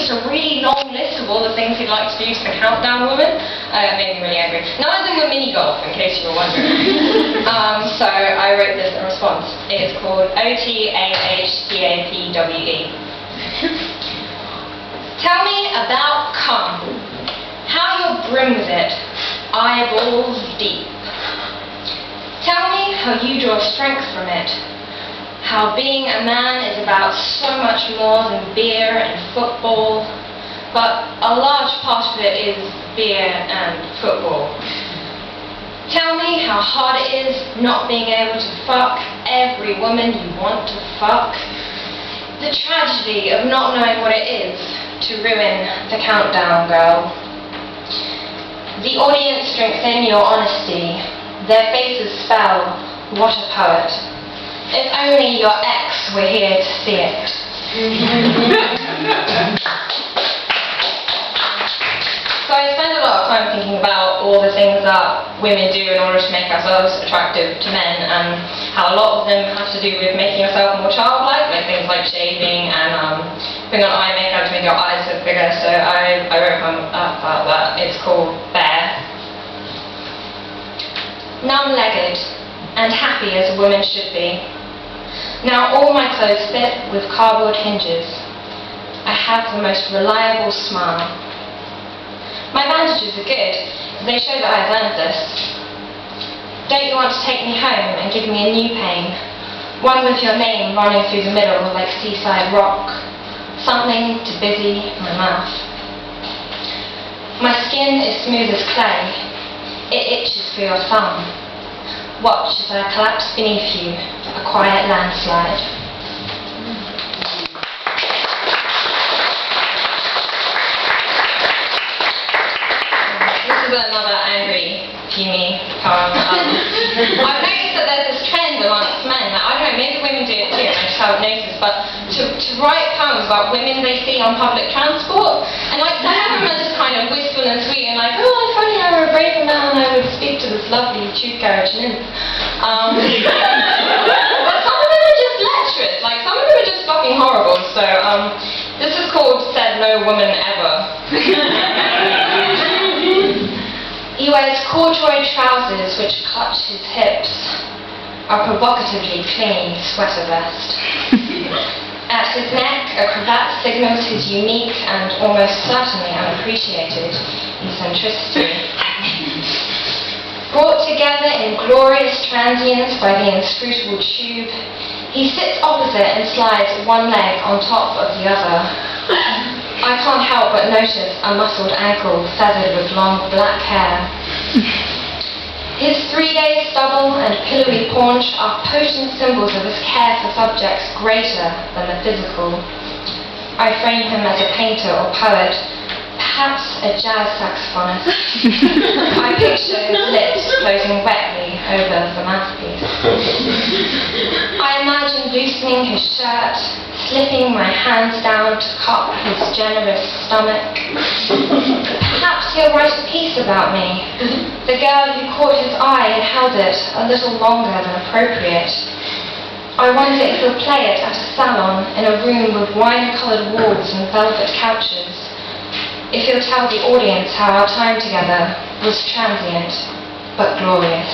just a really long list of all the things he'd like to do to the countdown woman. It made me really angry. None of them were mini golf, in case you were wondering. So I wrote this in response. It's called OTAHCAPWE. Tell me about cum. How you'll brim with it, eyeballs deep. Tell me how you draw strength from it. How being a man is about so much more than beer and football, but a large part of it is beer and football. Tell me how hard it is not being able to fuck every woman you want to fuck. The tragedy of not knowing what it is to ruin the countdown girl. The audience drinks in your honesty. Their faces spell, what a poet. If only your ex were here to see it. So I spend a lot of time thinking about all the things that women do in order to make ourselves attractive to men, and how a lot of them have to do with making yourself more childlike, like things like shaving and putting on eye makeup to make your eyes look bigger. So I wrote a poem about that. It's called Bear. Numb-legged and happy as a woman should be. Now all my clothes fit with cardboard hinges. I have the most reliable smile. My bandages are good. They show that I've earned this. Don't you want to take me home and give me a new pain? One with your name running through the middle like seaside rock. Something to busy my mouth. My skin is smooth as clay. It itches for your thumb. Watch as I collapse beneath you, a quiet landslide. This is another angry, fumey poem. I've noticed that there's this trend amongst men. I don't know, maybe women do it too, and I just haven't noticed, but to write poems about women they see on public transport, and like some of them are just kind of wistful and sweet, and like, oh, if only I were a braver man, I would speak to this lovely tube carriage nymph. But some of them are just lecherous, like some of them are just fucking horrible. So this is called Said No Woman Ever. He wears corduroy trousers which clutch his hips, a provocatively clingy sweater vest. At his neck, a cravat signals his unique and almost certainly unappreciated eccentricity. Brought together in glorious transience by the inscrutable tube, he sits opposite and slides one leg on top of the other. I can't help but notice a muscled ankle feathered with long black hair. His 3-day stubble and pillowy paunch are potent symbols of his care for subjects greater than the physical. I frame him as a painter or poet, perhaps a jazz saxophonist. I picture his lips closing wetly over the mouthpiece. I imagine loosening his shirt, slipping my hands down to cup his generous stomach. Perhaps he'll write a piece about me, the girl who caught his eye and held it a little longer than appropriate. I wonder if he'll play it at a salon in a room with wine-coloured walls and velvet couches. If he'll tell the audience how our time together was transient but glorious.